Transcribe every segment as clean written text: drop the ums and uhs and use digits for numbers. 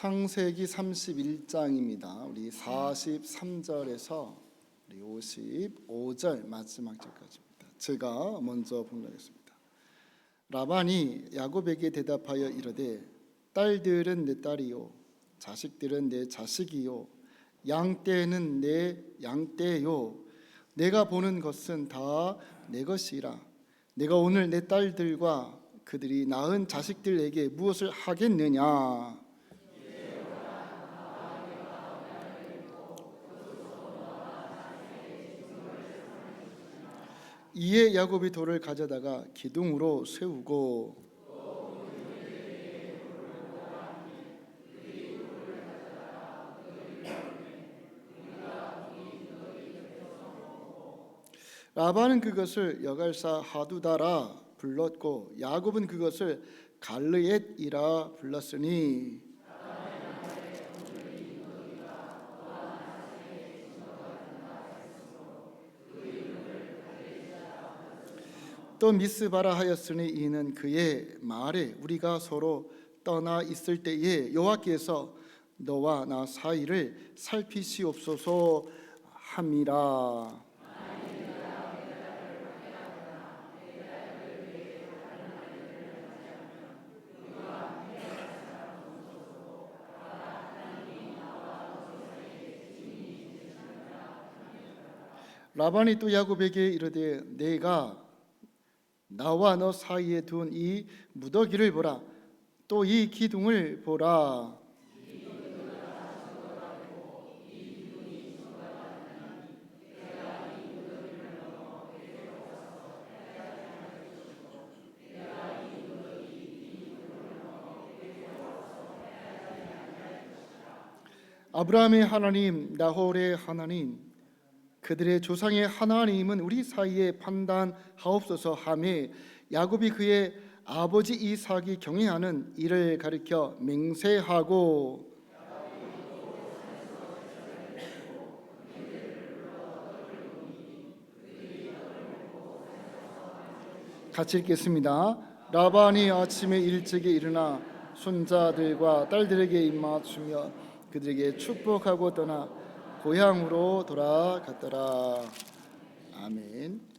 창세기 31장입니다. 우리 43절에서 우리 55절 마지막 절까지입니다. 제가 먼저 봉독하겠습니다. 라반이 야곱에게 대답하여 이르되 딸들은 내 딸이요 자식들은 내 자식이요 양떼는 내 양떼요 내가 보는 것은 다 내 것이라. 내가 오늘 내 딸들과 그들이 낳은 자식들에게 무엇을 하겠느냐. 이에 야곱이 돌을 가져다가 기둥으로 세우고 라반은 그것을 여갈사 하두다라 불렀고 야곱은 그것을 갈르엣이라 불렀으니 또 미스바라 하였으니 이는 그의 말에 우리가 서로 떠나 있을 때에 여호와께서 너와 나 사이를 살피시옵소서 함이라. 라반이 또 야곱에게 이르되 내가 나와 너 사이에 둔 이 무더기를 보라. 또 이 기둥을 보라. 아브라함의 하나님, 나홀의 하나님, 그들의 조상의 하나님은 우리 사이에 판단하옵소서 하매 야곱이 그의 아버지 이삭이 경외하는 이를 가리켜 맹세하고 같이 읽겠습니다. 라반이 아침에 일찍이 일어나 손자들과 딸들에게 입맞추며 그들에게 축복하고 떠나 고향으로 돌아갔더라. 아멘.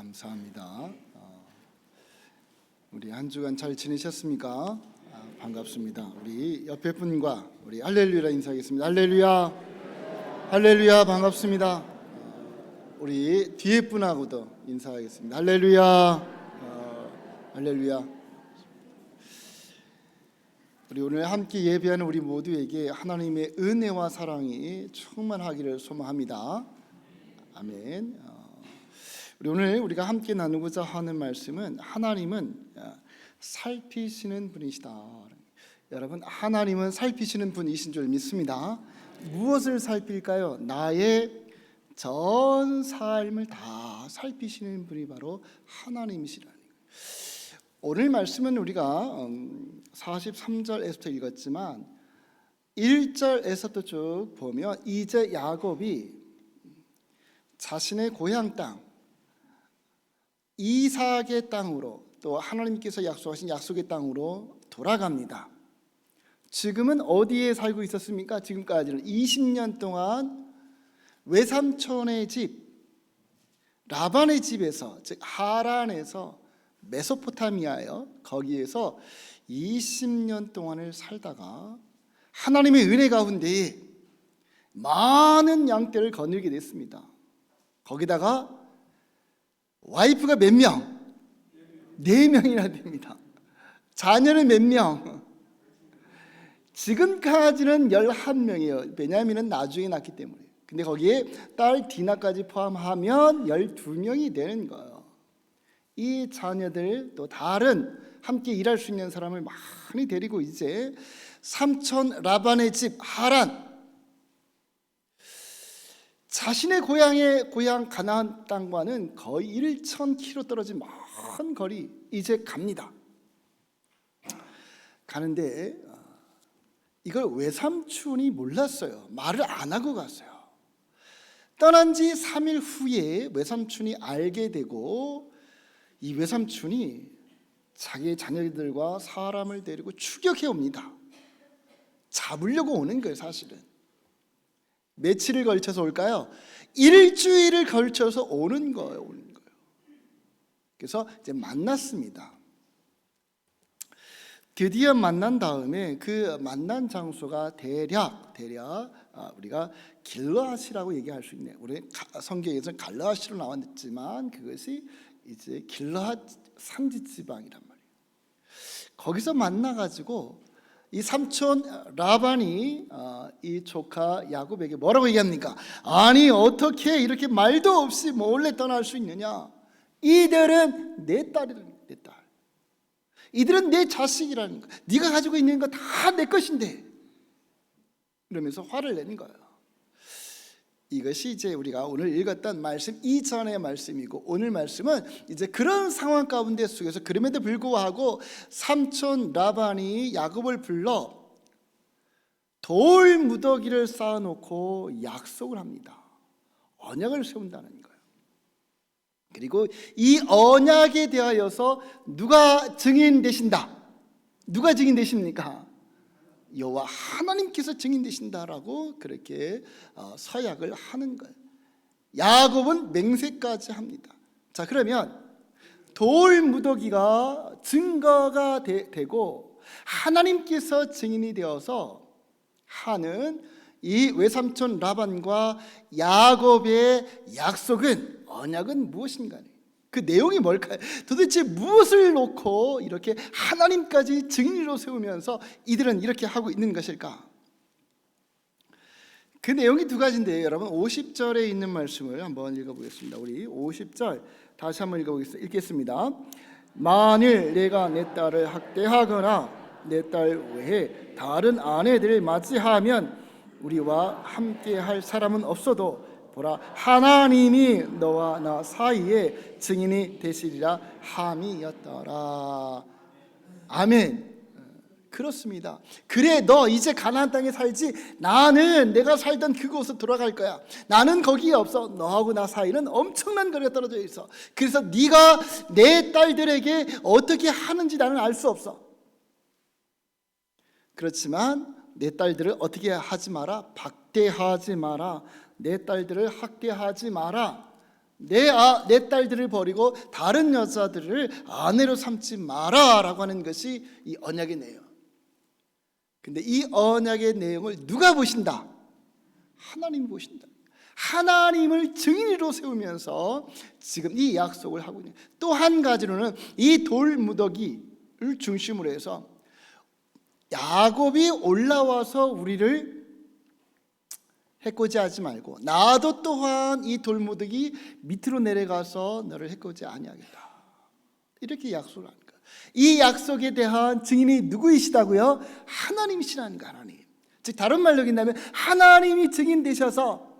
감사합니다. 우리 한 주간 잘 지내셨습니까? 반갑습니다. 우리 옆에 분과 우리 할렐루야 인사하겠습니다. 할렐루야, 할렐루야, 반갑습니다. 우리 뒤에 분하고도 인사하겠습니다. 할렐루야, 할렐루야. 우리 오늘 함께 예배하는 우리 모두에게 하나님의 은혜와 사랑이 충만하기를 소망합니다. 아멘. 우리 오늘 우리가 함께 나누고자 하는 말씀은 하나님은 살피시는 분이시다. 여러분, 하나님은 살피시는 분이신 줄 믿습니다. 무엇을 살필까요? 나의 전 삶을 다 살피시는 분이 바로 하나님이시라는 거예요. 오늘 말씀은 우리가 43절에서부터 읽었지만 1절에서도 쭉 보면 이제 야곱이 자신의 고향 땅 이삭의 땅으로 또 하나님께서 약속하신 약속의 땅으로 돌아갑니다. 지금은 어디에 살고 있었습니까? 지금까지는 20년 동안 외삼촌의 집 라반의 집에서, 즉 하란에서 메소포타미아예요. 거기에서 20년 동안을 살다가 하나님의 은혜 가운데 많은 양떼를 거느리게 됐습니다. 거기다가 와이프가 몇 명? 4명이나 됩니다. 자녀는 몇 명? 지금까지는 11명이에요. 베냐민은 나중에 낳기 때문에. 근데 거기에 딸 디나까지 포함하면 12명이 되는 거예요. 이 자녀들 또 다른 함께 일할 수 있는 사람을 많이 데리고 이제 삼촌 라반의 집 하란, 자신의 고향 가나안 땅과는 거의 1,000km 떨어진 먼 거리 이제 갑니다. 가는데 이걸 외삼촌이 몰랐어요. 말을 안 하고 갔어요. 떠난 지 3일 후에 외삼촌이 알게 되고 이 외삼촌이 자기의 자녀들과 사람을 데리고 추격해 옵니다. 잡으려고 오는 거예요. 사실은 며칠을 걸쳐서 올까요? 일주일을 걸쳐서 오는 거예요. 그래서 이제 만났습니다. 드디어 만난 다음에 그 만난 장소가 대략 우리가 길르앗이라고 얘기할 수 있네요. 우리 성경에서는 갈르앗이로 나왔지만 그것이 이제 길르앗 산지 지방이란 말이에요. 거기서 만나가지고 이 삼촌 라반이 이 조카 야곱에게 뭐라고 얘기합니까? 아니 어떻게 이렇게 말도 없이 몰래 떠날 수 있느냐? 이들은 내 딸이라는 내 딸. 이들은 내 자식이라는 거. 네가 가지고 있는 거 다 내 것인데. 이러면서 화를 내는 거예요. 이것이 이제 우리가 오늘 읽었던 말씀 이전의 말씀이고 오늘 말씀은 이제 그런 상황 가운데 속에서 그럼에도 불구하고 삼촌 라반이 야곱을 불러 돌 무더기를 쌓아놓고 약속을 합니다. 언약을 세운다는 거예요. 그리고 이 언약에 대하여서 누가 증인 되신다? 누가 증인 되십니까? 여호와 하나님께서 증인 되신다라고 그렇게 서약을 하는 거예요. 야곱은 맹세까지 합니다. 자, 그러면 돌 무더기가 증거가 되고 하나님께서 증인이 되어서 하는 이 외삼촌 라반과 야곱의 약속은 언약은 무엇인가? 그 내용이 뭘까요? 도대체 무엇을 놓고 이렇게 하나님까지 증인으로 세우면서 이들은 이렇게 하고 있는 것일까? 그 내용이 두 가지인데요. 여러분 50절에 있는 말씀을 한번 읽어보겠습니다. 우리 50절 다시 한번 읽겠습니다. 만일 내가 내 딸을 학대하거나 내 딸 외에 다른 아내들을 맞이하면 우리와 함께 할 사람은 없어도 보라 하나님이 너와 나 사이에 증인이 되시리라 함이었더라. 아멘. 그렇습니다. 그래 너 이제 가나안 땅에 살지 나는 내가 살던 그곳으로 돌아갈 거야. 나는 거기에 없어. 너하고 나 사이는 엄청난 거리가 떨어져 있어. 그래서 네가 내 딸들에게 어떻게 하는지 나는 알 수 없어. 그렇지만 내 딸들을 어떻게 하지 마라. 박대하지 마라. 내 딸들을 학대하지 마라. 내 딸들을 버리고 다른 여자들을 아내로 삼지 마라라고 하는 것이 이 언약의 내용. 근데 이 언약의 내용을 누가 보신다? 하나님이 보신다. 하나님을 증인으로 세우면서 지금 이 약속을 하고 있는. 또 한 가지로는 이 돌무더기를 중심으로 해서 야곱이 올라와서 우리를 해코지하지 말고 나도 또한 이 돌무더기 밑으로 내려가서 너를 해코지 아니하겠다, 이렇게 약속을 하는 거예요. 이 약속에 대한 증인이 누구이시다고요? 하나님이시라는 거예요. 하나님. 즉 다른 말로 얘기한다면 하나님이 증인 되셔서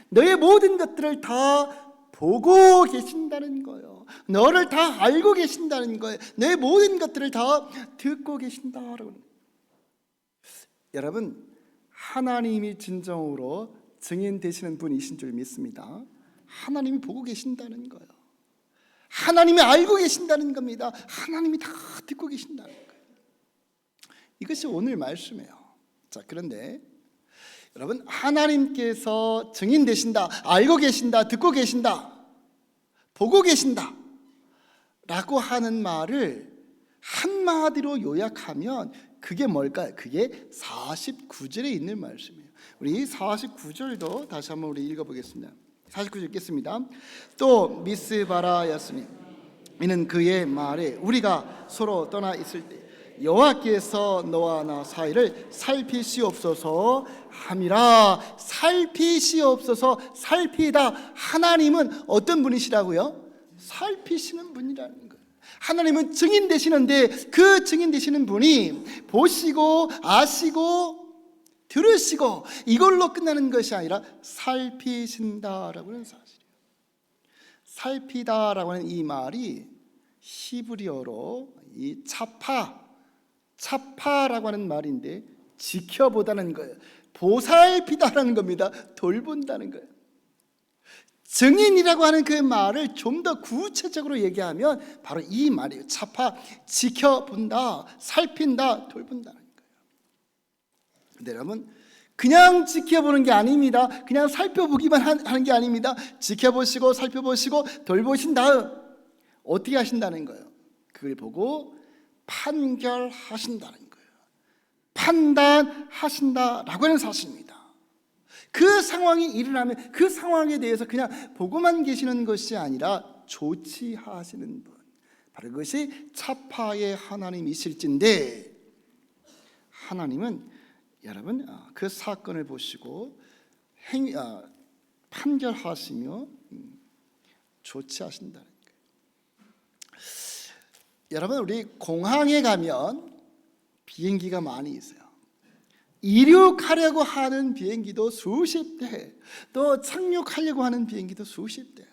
너의 모든 것들을 다 보고 계신다는 거예요. 너를 다 알고 계신다는 거예요. 너의 모든 것들을 다 듣고 계신다라고. 여러분, 하나님이 진정으로 증인 되시는 분이신 줄 믿습니다. 하나님이 보고 계신다는 거예요. 하나님이 알고 계신다는 겁니다. 하나님이 다 듣고 계신다는 거예요. 이것이 오늘 말씀이에요. 자, 그런데 여러분, 하나님께서 증인 되신다, 알고 계신다, 듣고 계신다, 보고 계신다 라고 하는 말을 한마디로 요약하면 그게 뭘까요? 그게 49절에 있는 말씀이에요. 우리 49절도 다시 한번 우리 읽어보겠습니다. 49절 읽겠습니다. 또 미스바라였으니 이는 그의 말에 우리가 서로 떠나 있을 때 여호와께서 너와 나 사이를 살피시옵소서 함이라. 살피시옵소서, 살피다. 하나님은 어떤 분이시라고요? 살피시는 분이라는 거예요. 하나님은 증인 되시는데 그 증인 되시는 분이 보시고 아시고 들으시고 이걸로 끝나는 것이 아니라 살피신다라고 하는 사실이에요. 살피다라고 하는 이 말이 히브리어로 이 차파라고 하는 말인데 지켜보다는 거예요. 보살피다라는 겁니다. 돌본다는 거예요. 증인이라고 하는 그 말을 좀 더 구체적으로 얘기하면 바로 이 말이에요. 차파, 지켜본다, 살핀다, 돌본다는 거예요. 근데 여러분, 그냥 지켜보는 게 아닙니다. 그냥 살펴보기만 하는 게 아닙니다. 지켜보시고 살펴보시고 돌보신 다음 어떻게 하신다는 거예요? 그걸 보고 판결하신다는 거예요. 판단하신다라고 하는 사실입니다. 그 상황이 일어나면 그 상황에 대해서 그냥 보고만 계시는 것이 아니라 조치하시는 분, 바로 그것이 차파의 하나님이실진데, 하나님은 여러분 그 사건을 보시고 판결하시며 조치하신다는 거예요. 여러분, 우리 공항에 가면 비행기가 많이 있어요. 이륙하려고 하는 비행기도 수십 대, 또 착륙하려고 하는 비행기도 수십 대예요.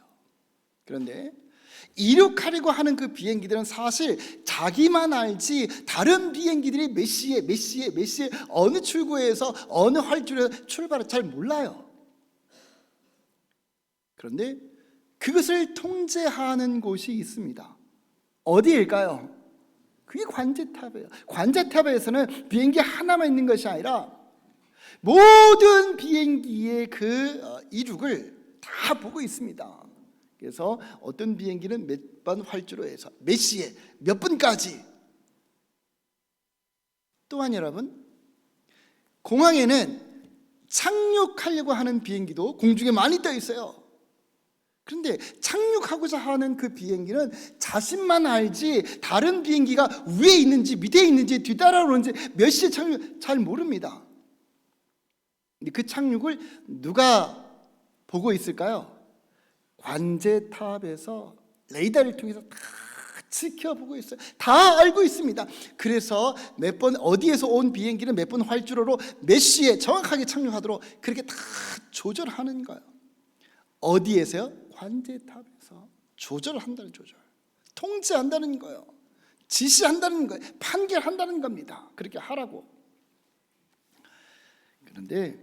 그런데 이륙하려고 하는 그 비행기들은 사실 자기만 알지 다른 비행기들이 몇 시에 어느 출구에서 어느 활주로에서 출발을 잘 몰라요. 그런데 그것을 통제하는 곳이 있습니다. 어디일까요? 그게 관제탑이에요. 관제탑에서는 비행기 하나만 있는 것이 아니라 모든 비행기의 그 이륙을 다 보고 있습니다. 그래서 어떤 비행기는 몇 번 활주로에서 몇 시에 몇 분까지. 또한 여러분, 공항에는 착륙하려고 하는 비행기도 공중에 많이 떠 있어요. 그런데 착륙하고자 하는 그 비행기는 자신만 알지 다른 비행기가 위에 있는지 밑에 있는지 뒤따라오는지 몇 시에 착륙 잘 모릅니다. 근데 그 착륙을 누가 보고 있을까요? 관제탑에서 레이더를 통해서 다 지켜보고 있어요. 다 알고 있습니다. 그래서 몇 번 어디에서 온 비행기는 몇 번 활주로로 몇 시에 정확하게 착륙하도록 그렇게 다 조절하는 거예요. 어디에서요? 관제탑에서 조절한다는, 조절, 통제한다는 거예요. 지시한다는 거예요. 판결한다는 겁니다. 그렇게 하라고. 그런데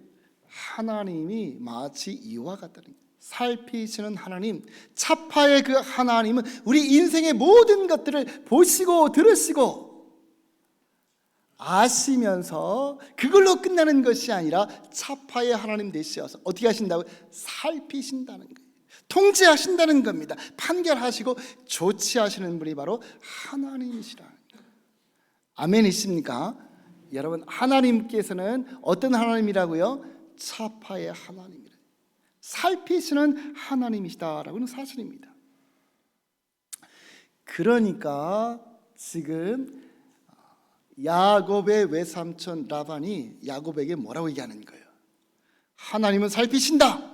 하나님이 마치 이와 같다는 거예요. 살피시는 하나님, 차파의 그 하나님은 우리 인생의 모든 것들을 보시고 들으시고 아시면서 그걸로 끝나는 것이 아니라 차파의 하나님 되시어서 어떻게 하신다고요? 살피신다는 거예요. 통제하신다는 겁니다. 판결하시고 조치하시는 분이 바로 하나님이시라. 아멘이십니까? 여러분, 하나님께서는 어떤 하나님이라고요? 차파의 하나님이라, 살피시는 하나님이시다라고는 사실입니다. 그러니까 지금 야곱의 외삼촌 라반이 야곱에게 뭐라고 얘기하는 거예요? 하나님은 살피신다.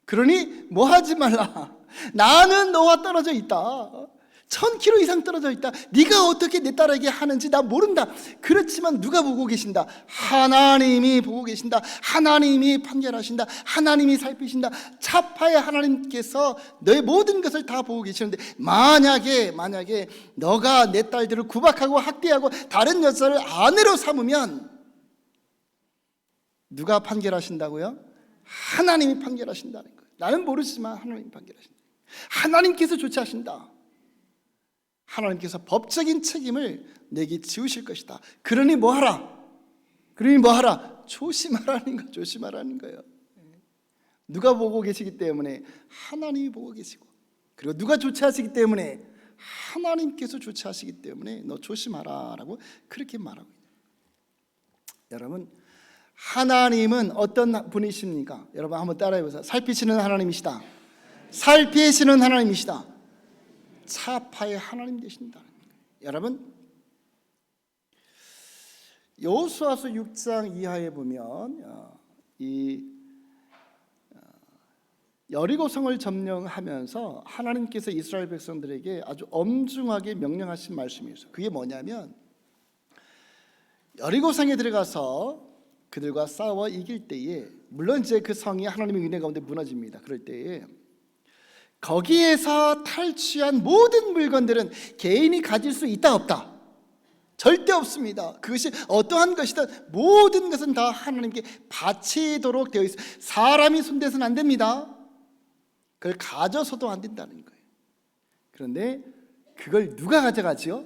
그러니 뭐 하지 말라. 나는 너와 떨어져 있다. 1000km 이상 떨어져 있다. 네가 어떻게 내 딸에게 하는지 나 모른다. 그렇지만 누가 보고 계신다? 하나님이 보고 계신다. 하나님이 판결하신다. 하나님이 살피신다. 차파의 하나님께서 너의 모든 것을 다 보고 계시는데, 만약에 너가 내 딸들을 구박하고 학대하고 다른 여자를 아내로 삼으면 누가 판결하신다고요? 하나님이 판결하신다는 거예요. 나는 모르지만 하나님이 판결하신다. 하나님께서 조치하신다. 하나님께서 법적인 책임을 내게 지우실 것이다. 그러니 뭐하라? 조심하라는 거예요. 누가 보고 계시기 때문에? 하나님이 보고 계시고, 그리고 누가 조치하시기 때문에? 하나님께서 조치하시기 때문에 너 조심하라라고 그렇게 말하고 있어요. 여러분, 하나님은 어떤 분이십니까? 여러분 한번 따라해보세요. 살피시는 하나님이시다. 살피시는 하나님이시다. 차파의 하나님 되신다는 거예요. 여러분, 여호수아서 6장 이하에 보면 이 여리고성을 점령하면서 하나님께서 이스라엘 백성들에게 아주 엄중하게 명령하신 말씀이 있어요. 그게 뭐냐면, 여리고성에 들어가서 그들과 싸워 이길 때에, 물론 이제 그 성이 하나님의 은혜 가운데 무너집니다. 그럴 때에 거기에서 탈취한 모든 물건들은 개인이 가질 수 있다 없다? 절대 없습니다. 그것이 어떠한 것이든 모든 것은 다 하나님께 바치도록 되어 있어요. 사람이 손대서는 안 됩니다. 그걸 가져서도 안 된다는 거예요. 그런데 그걸 누가 가져가지요?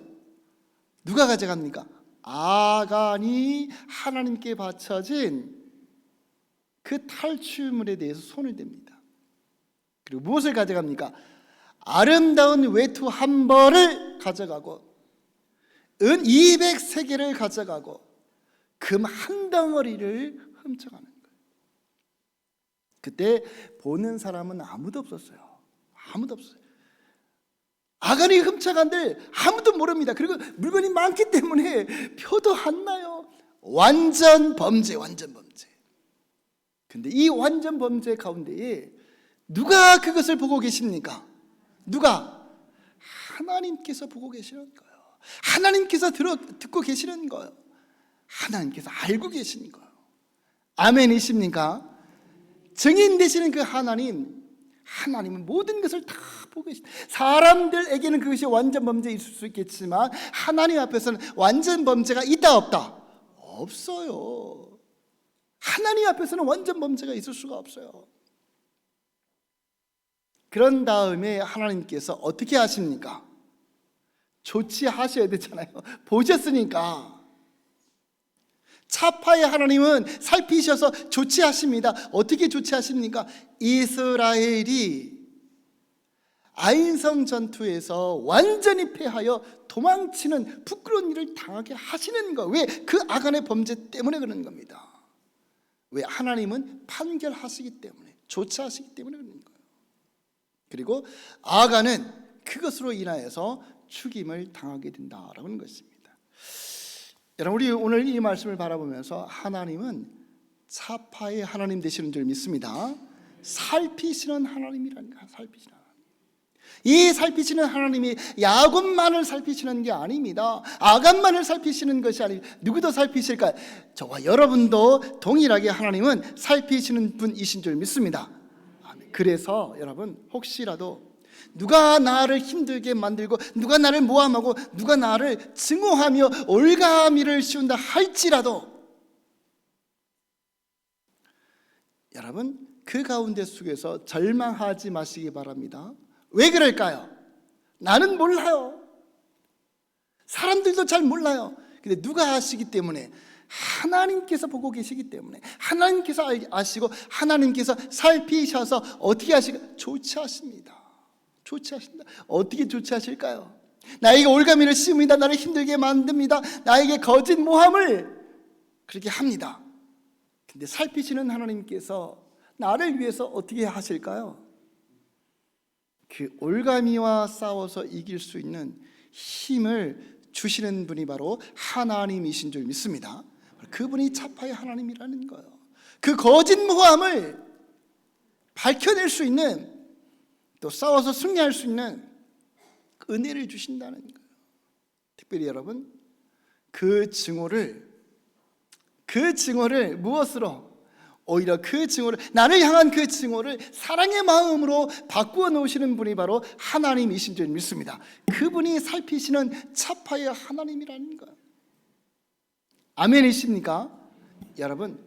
누가 가져갑니까? 아간이 하나님께 바쳐진 그 탈취물에 대해서 손을 댑니다. 그리고 무엇을 가져갑니까? 아름다운 외투 한 벌을 가져가고, 은 200세겔을 가져가고, 금 한 덩어리를 훔쳐가는 거예요. 그때 보는 사람은 아무도 없었어요. 아무도 없어요. 아간이 훔쳐간들 아무도 모릅니다. 그리고 물건이 많기 때문에 표도 안 나요. 완전 범죄. 근데 이 완전 범죄 가운데에 누가 그것을 보고 계십니까? 누가? 하나님께서 보고 계시는 거예요. 하나님께서 듣고 계시는 거예요. 하나님께서 알고 계시는 거예요. 아멘이십니까? 증인 되시는 그 하나님은 모든 것을 다 보고 계십니다. 사람들에게는 그것이 완전 범죄 있을 수 있겠지만 하나님 앞에서는 완전 범죄가 있다 없다? 없어요. 하나님 앞에서는 완전 범죄가 있을 수가 없어요. 그런 다음에 하나님께서 어떻게 하십니까? 조치하셔야 되잖아요. 보셨으니까. 차파의 하나님은 살피셔서 조치하십니다. 어떻게 조치하십니까? 이스라엘이 아인성 전투에서 완전히 패하여 도망치는 부끄러운 일을 당하게 하시는 거. 왜? 그 아간의 범죄 때문에 그러는 겁니다. 왜? 하나님은 판결하시기 때문에, 조치하시기 때문에 그러는 거예요. 그리고 아간은 그것으로 인하여서 죽임을 당하게 된다라고 하는 것입니다. 여러분, 우리 오늘 이 말씀을 바라보면서 하나님은 차파의 하나님 되시는 줄 믿습니다. 살피시는 하나님이라는 거예요. 살피시는 하나님. 이 살피시는 하나님이 야곱만을 살피시는 게 아닙니다. 아간만을 살피시는 것이 아니고 누구도 살피실까요? 저와 여러분도 동일하게 하나님은 살피시는 분이신 줄 믿습니다. 그래서 여러분, 혹시라도 누가 나를 힘들게 만들고 누가 나를 모함하고 누가 나를 증오하며 올가미를 씌운다 할지라도 여러분, 그 가운데 속에서 절망하지 마시기 바랍니다. 왜 그럴까요? 나는 몰라요. 사람들도 잘 몰라요. 근데 누가 하시기 때문에? 하나님께서 보고 계시기 때문에, 하나님께서 아시고 하나님께서 살피셔서 어떻게 하실까? 조치하십니다. 조치하신다. 어떻게 조치하실까요? 나에게 올가미를 씌웁니다. 나를 힘들게 만듭니다. 나에게 거짓 모함을 그렇게 합니다. 근데 살피시는 하나님께서 나를 위해서 어떻게 하실까요? 그 올가미와 싸워서 이길 수 있는 힘을 주시는 분이 바로 하나님이신 줄 믿습니다. 그분이 차파의 하나님이라는 거예요. 그 거짓 모함을 밝혀낼 수 있는, 또 싸워서 승리할 수 있는 은혜를 주신다는 거예요. 특별히 여러분, 그 증오를 무엇으로? 오히려 그 증오를, 나를 향한 그 증오를 사랑의 마음으로 바꾸어 놓으시는 분이 바로 하나님이신 줄 믿습니다. 그분이 살피시는 차파의 하나님이라는 거예요. 아멘이십니까? 여러분,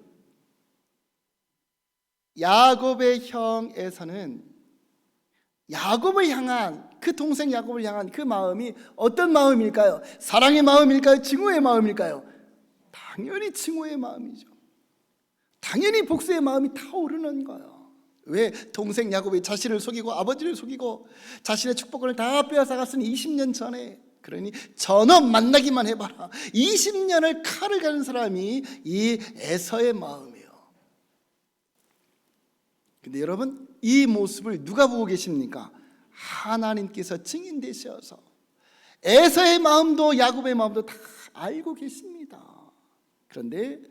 야곱의 형 에서는 야곱을 향한, 그 동생 야곱을 향한 그 마음이 어떤 마음일까요? 사랑의 마음일까요? 증오의 마음일까요? 당연히 증오의 마음이죠. 당연히 복수의 마음이 타오르는 거예요. 왜? 동생 야곱이 자신을 속이고 아버지를 속이고 자신의 축복을 다 빼앗아갔으니 20년 전에, 그러니 전업 만나기만 해봐라, 20년을 칼을 가는 사람이 이 에서의 마음이에요. 근데 여러분, 이 모습을 누가 보고 계십니까? 하나님께서 증인 되셔서 에서의 마음도 야곱의 마음도 다 알고 계십니다. 그런데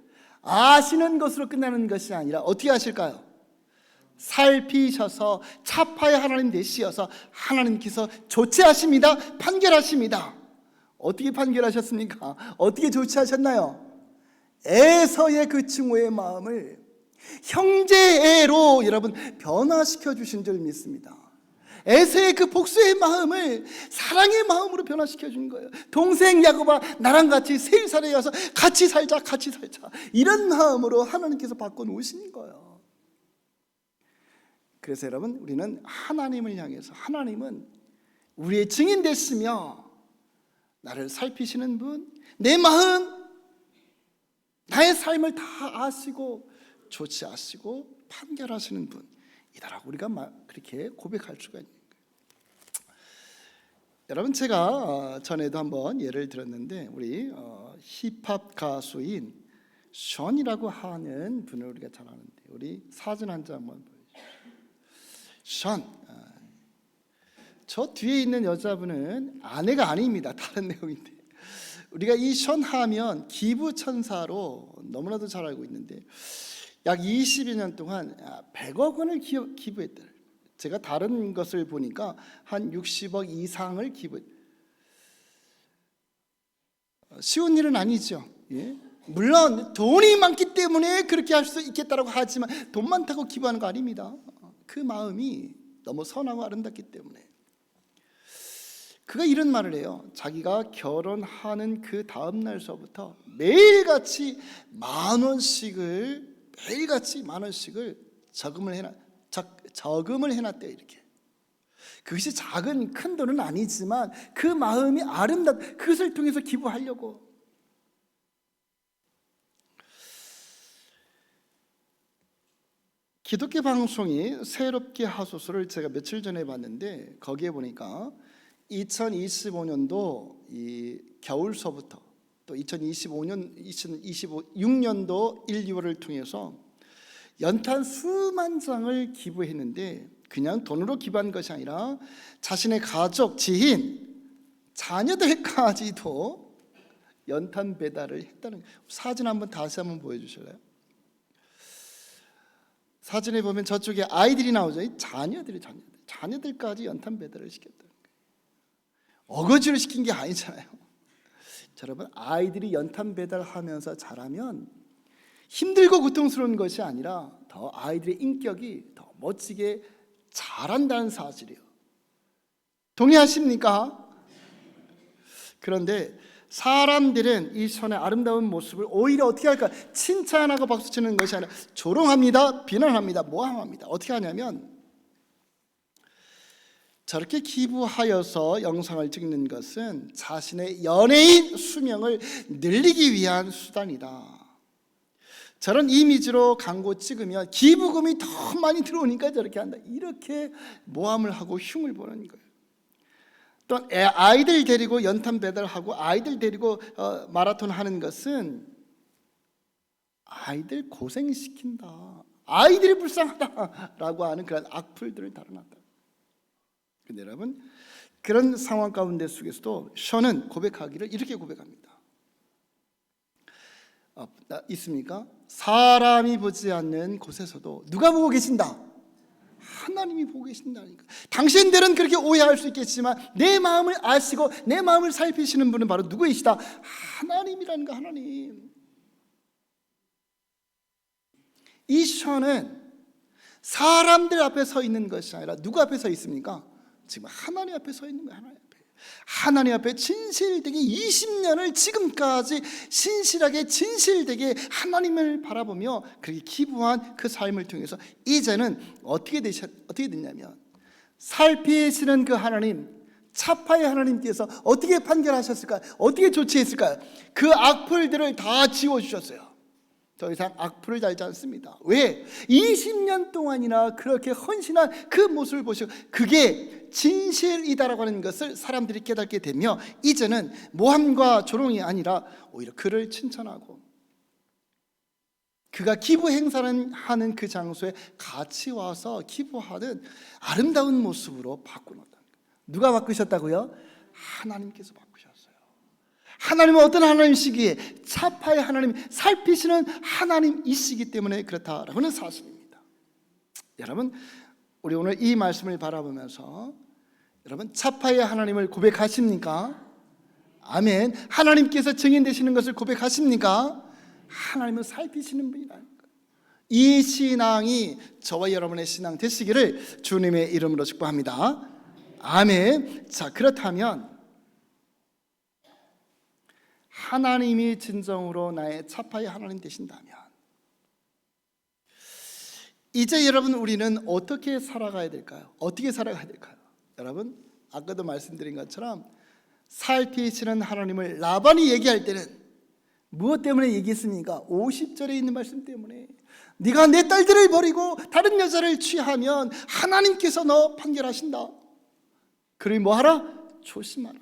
아시는 것으로 끝나는 것이 아니라 어떻게 하실까요? 살피셔서 차파의 하나님 되시어서 하나님께서 조치하십니다. 판결하십니다. 어떻게 판결하셨습니까? 어떻게 조치하셨나요? 에서의 그 증오의 마음을 형제애로 여러분 변화시켜 주신 줄 믿습니다. 에서의 그 복수의 마음을 사랑의 마음으로 변화시켜 준 거예요. 동생 야곱아, 나랑 같이 세일살에 와서 같이 살자, 이런 마음으로 하나님께서 바꿔 놓으신 거예요. 그래서 여러분, 우리는 하나님을 향해서, 하나님은 우리의 증인 되시며 나를 살피시는 분, 내 마음, 나의 삶을 다 아시고 조치하시고 판결하시는 분이다라고 우리가 그렇게 고백할 수가 있는 거예요. 여러분, 제가 전에도 한번 예를 들었는데, 우리 힙합 가수인 션이라고 하는 분을 우리가 잘 아는데, 우리 사진 한 장 한번 보여주세요. 션, 저 뒤에 있는 여자분은 아내가 아닙니다. 다른 내용인데, 우리가 이 션 하면 기부천사로 너무나도 잘 알고 있는데, 약 20여 년 동안 100억 원을 기부했다. 제가 다른 것을 보니까 한 60억 이상을 기부했다. 쉬운 일은 아니죠. 예? 물론 돈이 많기 때문에 그렇게 할 수 있겠다라고 하지만 돈 많다고 기부하는 거 아닙니다. 그 마음이 너무 선하고 아름답기 때문에. 그가 이런 말을 해요. 자기가 결혼하는 그 다음 날서부터 매일같이 만 원씩을 저금을 해놨대요. 이렇게. 그것이 작은 큰 돈은 아니지만 그 마음이 아름답, 그것을 통해서 기부하려고. 기독교 방송이 새롭게 하소서를 제가 며칠 전에 봤는데, 거기에 보니까 2025년도 이 겨울서부터 또 2026년도 1, 2월을 통해서 연탄 수만 장을 기부했는데, 그냥 돈으로 기부한 것이 아니라 자신의 가족, 지인, 자녀들까지도 연탄 배달을 했다는 거예요. 사진 다시 한번 보여주실래요? 사진에 보면 저쪽에 아이들이 나오죠. 자녀들까지 연탄 배달을 시켰다는 거예요. 어거지로 시킨 게 아니잖아요. 여러분, 아이들이 연탄 배달하면서 자라면 힘들고 고통스러운 것이 아니라 더 아이들의 인격이 더 멋지게 자란다는 사실이에요. 동의하십니까? 그런데 사람들은 이 선의 아름다운 모습을 오히려 어떻게 할까? 칭찬하고 박수치는 것이 아니라 조롱합니다, 비난합니다, 모함합니다. 어떻게 하냐면, 저렇게 기부하여서 영상을 찍는 것은 자신의 연예인 수명을 늘리기 위한 수단이다. 저런 이미지로 광고 찍으면 기부금이 더 많이 들어오니까 저렇게 한다. 이렇게 모함을 하고 흉을 보는 거예요. 또 아이들 데리고 연탄 배달하고 아이들 데리고 마라톤 하는 것은 아이들 고생시킨다, 아이들이 불쌍하다라고 하는 그런 악플들을 달아놨다. 근데 여러분, 그런 상황 가운데 속에서도 션은 고백하기를 이렇게 고백합니다. 있습니까? 사람이 보지 않는 곳에서도 누가 보고 계신다? 하나님이 보고 계신다니까. 당신들은 그렇게 오해할 수 있겠지만 내 마음을 아시고 내 마음을 살피시는 분은 바로 누구이시다? 하나님이라는 거. 하나님. 이 션은 사람들 앞에 서 있는 것이 아니라 누구 앞에 서 있습니까? 지금 하나님 앞에 서 있는 거예요. 하나님 앞에. 하나님 앞에 진실되게 20년을 지금까지 신실하게 진실되게 하나님을 바라보며 그렇게 기부한 그 삶을 통해서 이제는 어떻게 됐냐면, 살피시는 그 하나님, 차파의 하나님께서 어떻게 판결하셨을까요? 어떻게 조치했을까요? 그 악플들을 다 지워주셨어요. 더 이상 악플을 달지 않습니다. 왜? 20년 동안이나 그렇게 헌신한 그 모습을 보시고 그게 진실이다라고 하는 것을 사람들이 깨닫게 되며 이제는 모함과 조롱이 아니라 오히려 그를 칭찬하고 그가 기부 행사를 하는 그 장소에 같이 와서 기부하는 아름다운 모습으로 바꾸었다는 거예요. 누가 바꾸셨다고요? 하나님께서 바꾸셨어요. 하나님은 어떤 하나님이시기에? 차파의 하나님, 살피시는 하나님이시기 때문에 그렇다라고 하는 사실입니다. 여러분, 우리 오늘 이 말씀을 바라보면서 여러분, 차파의 하나님을 고백하십니까? 아멘. 하나님께서 증인되시는 것을 고백하십니까? 하나님은 살피시는 분이라는 거예요. 이 신앙이 저와 여러분의 신앙 되시기를 주님의 이름으로 축복합니다. 아멘. 자, 그렇다면 하나님이 진정으로 나의 차파의 하나님 되신다면 이제 여러분, 우리는 어떻게 살아가야 될까요? 어떻게 살아가야 될까요? 여러분, 아까도 말씀드린 것처럼 살피시는 하나님을 라반이 얘기할 때는 무엇 때문에 얘기했습니까? 50절에 있는 말씀 때문에. 네가 내 딸들을 버리고 다른 여자를 취하면 하나님께서 너 판결하신다. 그러니 뭐하라? 조심하라.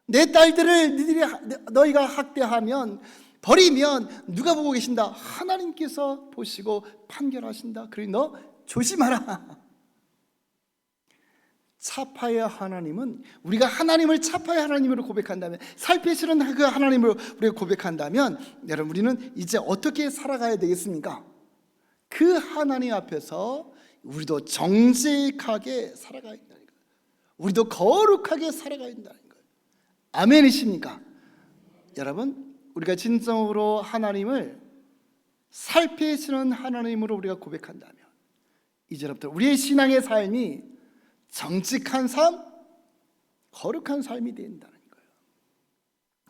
내 딸들을 너희가 학대하면, 버리면 누가 보고 계신다? 하나님께서 보시고 판결하신다. 그러니 너 조심하라. 차파의 하나님은, 우리가 하나님을 차파의 하나님으로 고백한다면, 살피시는 그 하나님으로 우리가 고백한다면, 여러분, 우리는 이제 어떻게 살아가야 되겠습니까? 그 하나님 앞에서 우리도 정직하게 살아가야 된다는 거예요. 우리도 거룩하게 살아가야 된다는 거예요. 아멘이십니까? 여러분, 우리가 진정으로 하나님을 살피시는 하나님으로 우리가 고백한다면 이제부터 우리의 신앙의 삶이 정직한 삶, 거룩한 삶이 된다는 거예요.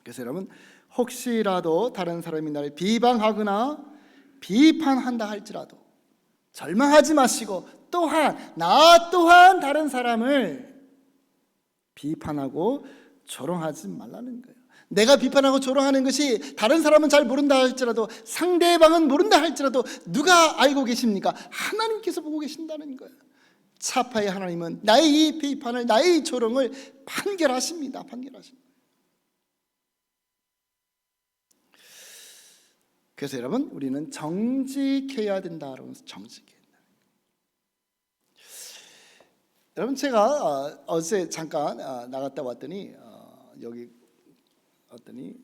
그래서 여러분, 혹시라도 다른 사람이 나를 비방하거나 비판한다 할지라도 절망하지 마시고, 또한 나 또한 다른 사람을 비판하고 조롱하지 말라는 거예요. 내가 비판하고 조롱하는 것이 다른 사람은 잘 모른다 할지라도, 상대방은 모른다 할지라도 누가 알고 계십니까? 하나님께서 보고 계신다는 거예요. 차파의 하나님은 나의 이 비판을, 나의 이 조롱을 판결하십니다. 판결하십니다. 그래서 여러분, 우리는 정직해야 된다라고 해서 정직해야 된다. 여러분, 제가 어제 잠깐 나갔다 왔더니 여기 왔더니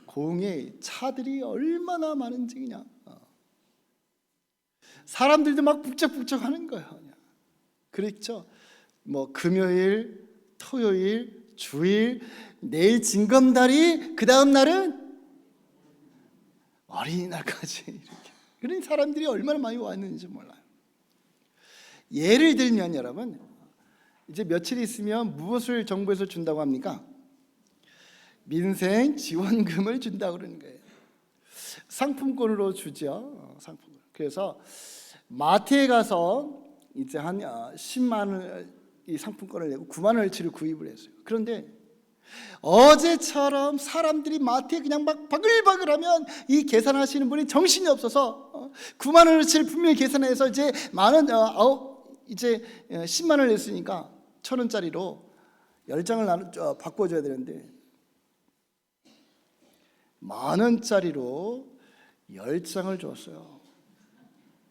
공에 차들이 얼마나 많은지 그냥 사람들도 막 북적북적 하는 거예요. 그냥. 그렇죠. 뭐 금요일, 토요일, 주일, 내일 징검다리, 그 다음 날은 어린이날까지 이렇게. 그런 사람들이 얼마나 많이 왔는지 몰라요. 예를 들면 여러분, 이제 며칠 있으면 무엇을 정부에서 준다고 합니까? 민생 지원금을 준다고 그러는 거예요. 상품권으로 주죠. 상품권. 그래서 마트에 가서 이제 한 10만 원 이 상품권을 내고 9만 원어치를 구입을 했어요. 그런데 어제처럼 사람들이 마트에 그냥 막 바글바글하면 이 계산하시는 분이 정신이 없어서 9만 원어치를 분명히 계산해서 이제 이제 10만 원을 냈으니까 1,000원짜리로 10장을 바꿔줘야 되는데 10,000원짜리로 10장을 줬어요.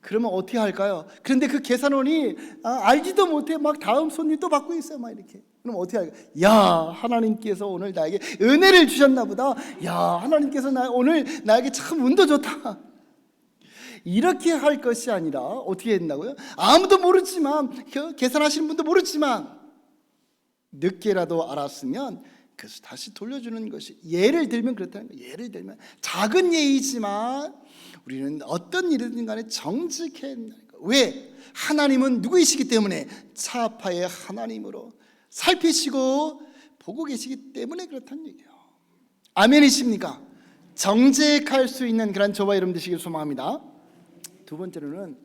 그러면 어떻게 할까요? 그런데 그 계산원이 알지도 못해 막 다음 손님 또 받고 있어요. 막 이렇게. 그럼 어떻게 할까요? 야, 하나님께서 오늘 나에게 은혜를 주셨나 보다. 야, 하나님께서 오늘 나에게 참 운도 좋다. 이렇게 할 것이 아니라 어떻게 했나고요? 아무도 모르지만, 계산하시는 분도 모르지만 늦게라도 알았으면 그래서 다시 돌려주는 것이, 예를 들면 그렇다는 거예요. 예를 들면 작은 예이지만 우리는 어떤 일이든 간에 정직해야 한다는 거예요. 왜? 하나님은 누구이시기 때문에, 차파의 하나님으로 살피시고 보고 계시기 때문에 그렇다는 얘기예요. 아멘이십니까? 정직할 수 있는 그런 저와 여러분 되시길 소망합니다. 두 번째로는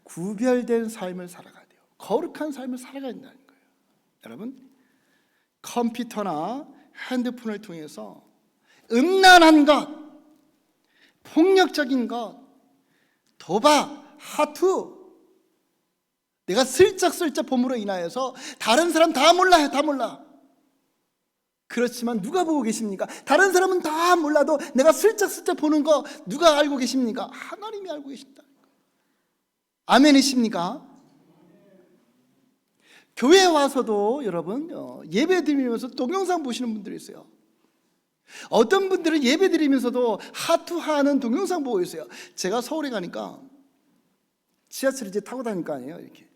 구별된 삶을 살아가야 돼요. 거룩한 삶을 살아가야 된다는 거예요. 여러분, 컴퓨터나 핸드폰을 통해서 음란한 것, 폭력적인 것, 도박, 하투, 내가 슬쩍슬쩍 봄으로 인하여서 다른 사람 다 몰라요. 다 몰라. 그렇지만 누가 보고 계십니까? 다른 사람은 다 몰라도 내가 슬쩍슬쩍 보는 거 누가 알고 계십니까? 하나님이 알고 계신다. 아멘이십니까? 교회에 와서도 여러분 예배 드리면서 동영상 보시는 분들이 있어요. 어떤 분들은 예배 드리면서도 하투하는 동영상 보고 있어요. 제가 서울에 가니까 지하철을 이제 타고 다닐 거 아니에요. 이렇게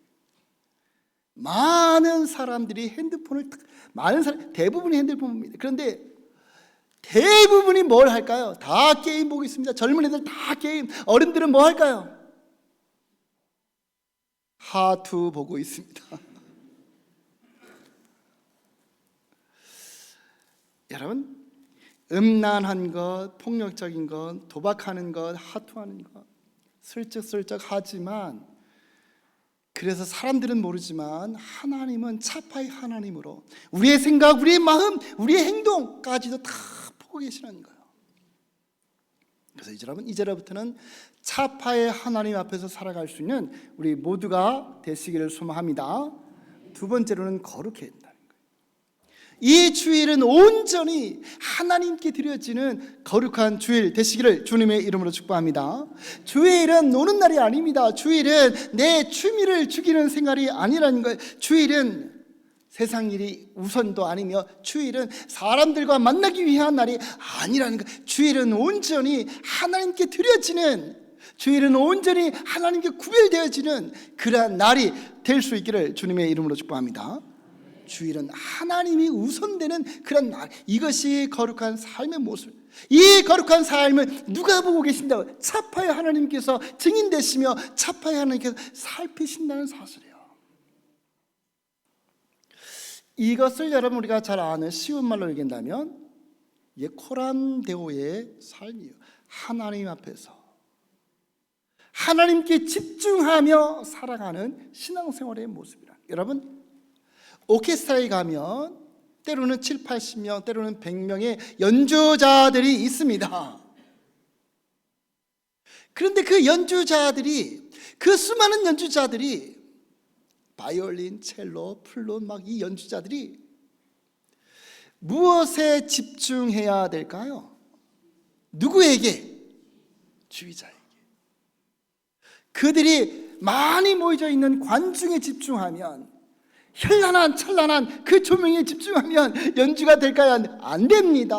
많은 사람들이 대부분이 핸드폰 봅니다. 그런데 대부분이 뭘 할까요? 다 게임 보고 있습니다. 젊은 애들 다 게임, 어른들은 뭐 할까요? 하투 보고 있습니다. 여러분, 음란한 것, 폭력적인 것, 도박하는 것, 하투하는 것 슬쩍슬쩍 하지만, 그래서 사람들은 모르지만 하나님은 차파의 하나님으로 우리의 생각, 우리의 마음, 우리의 행동까지도 다 보고 계시는 거예요. 그래서 이제부터는 차파의 하나님 앞에서 살아갈 수 있는 우리 모두가 되시기를 소망합니다. 두 번째로는 거룩해야 된다는 거예요. 이 주일은 온전히 하나님께 드려지는 거룩한 주일 되시기를 주님의 이름으로 축복합니다. 주일은 노는 날이 아닙니다. 주일은 내 취미를 죽이는 생활이 아니라는 거예요. 주일은 세상 일이 우선도 아니며, 주일은 사람들과 만나기 위한 날이 아니라는 거예요. 주일은 온전히 하나님께 드려지는, 주일은 온전히 하나님께 구별되어지는 그러한 날이 될 수 있기를 주님의 이름으로 축복합니다. 주일은 하나님이 우선되는 그런 날, 이것이 거룩한 삶의 모습. 이 거룩한 삶을 누가 보고 계신다고? 차파의 하나님께서 증인되시며 차파의 하나님께서 살피신다는 사실이에요. 이것을 여러분 우리가 잘 아는 쉬운 말로 얘기한다면 코란데오의 삶이에요. 하나님 앞에서 하나님께 집중하며 살아가는 신앙생활의 모습이라. 여러분, 오케스트라에 가면 때로는 7, 80명, 때로는 100명의 연주자들이 있습니다. 그런데 그 연주자들이, 그 수많은 연주자들이, 바이올린, 첼로, 플룻 막 이 연주자들이 무엇에 집중해야 될까요? 누구에게? 주의자에게. 그들이 많이 모여져 있는 관중에 집중하면, 현란한 찬란한 그 조명에 집중하면 연주가 될까요? 안 됩니다.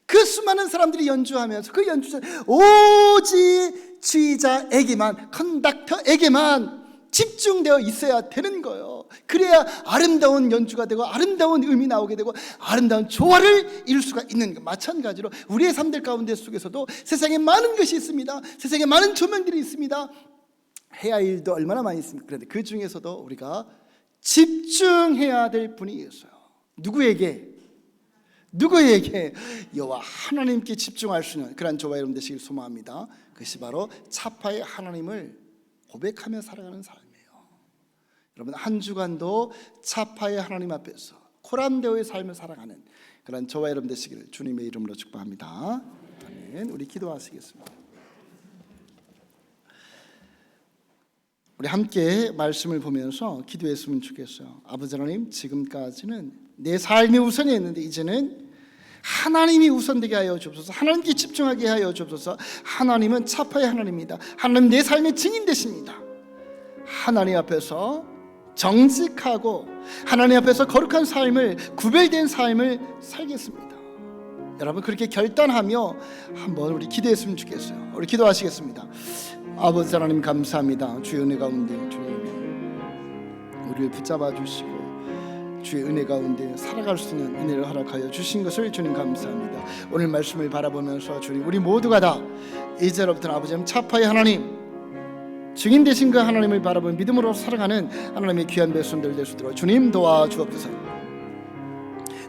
그 수많은 사람들이 연주하면서 그 연주자 오직 주의자에게만, 컨덕터에게만 집중되어 있어야 되는 거예요. 그래야 아름다운 연주가 되고 아름다운 음이 나오게 되고 아름다운 조화를 이룰 수가 있는 것. 마찬가지로 우리의 삶들 가운데 속에서도 세상에 많은 것이 있습니다. 세상에 많은 조명들이 있습니다. 해야 할 일도 얼마나 많이 있습니까? 그런데 그 중에서도 우리가 집중해야 될 분이 있어요. 누구에게? 여호와 하나님께 집중할 수 있는 그런 저와 여러분 되시길 소망합니다. 그것이 바로 차파의 하나님을 고백하며 살아가는 삶이에요. 여러분, 한 주간도 차파의 하나님 앞에서 코람데오의 삶을 살아가는 그런 저와 여러분 되시기를 주님의 이름으로 축복합니다. 아멘. 우리 기도하시겠습니다. 우리 함께 말씀을 보면서 기도했으면 좋겠어요. 아버지 하나님, 지금까지는 내 삶이 우선이었는데 이제는 하나님이 우선되게 하여 주옵소서. 하나님께 집중하게 하여 주옵소서. 하나님은 차파의 하나님입니다. 하나님 내 삶의 증인 되십니다. 하나님 앞에서 정직하고 하나님 앞에서 거룩한 삶을, 구별된 삶을 살겠습니다. 여러분 그렇게 결단하며 한번 우리 기도했으면 좋겠어요. 우리 기도하시겠습니다. 아버지 하나님 감사합니다. 주의 은혜 가운데 주님 우리를 붙잡아 주시고 주의 은혜 가운데 살아갈 수 있는 은혜를 허락하여 주신 것을 주님 감사합니다. 오늘 말씀을 바라보면서 주님 우리 모두가 다 이제로부터는 아버지 하나님 차파의 하나님, 증인 되신 그 하나님을 바라보는 믿음으로 살아가는 하나님의 귀한 백성들 될 수 있도록 주님 도와주옵소서.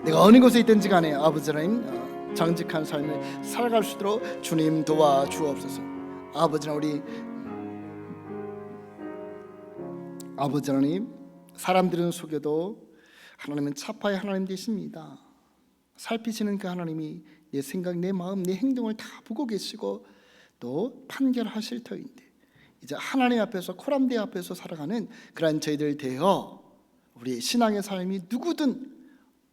내가 어느 곳에 있든지 간에 아버지 하나님 정직한 삶을 살아갈 수 있도록 주님 도와주옵소서. 아버지 하나님, 우리 아버지 하나님, 사람들은 속여도 하나님은 차파의 하나님 되십니다. 살피시는 그 하나님이 내 생각, 내 마음, 내 행동을 다 보고 계시고 또 판결하실 터인데 이제 하나님 앞에서, 코람데 앞에서 살아가는 그러한 저희들 되어 우리의 신앙의 삶이 누구든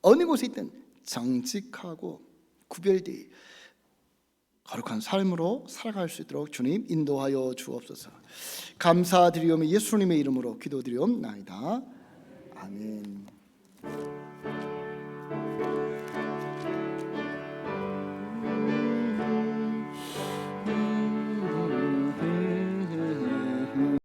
어느 곳에 있든 정직하고 구별되어 거룩한 삶으로 살아갈 수 있도록 주님 인도하여 주옵소서. 감사드리오며 예수님의 이름으로 기도드리옵나이다. 아멘.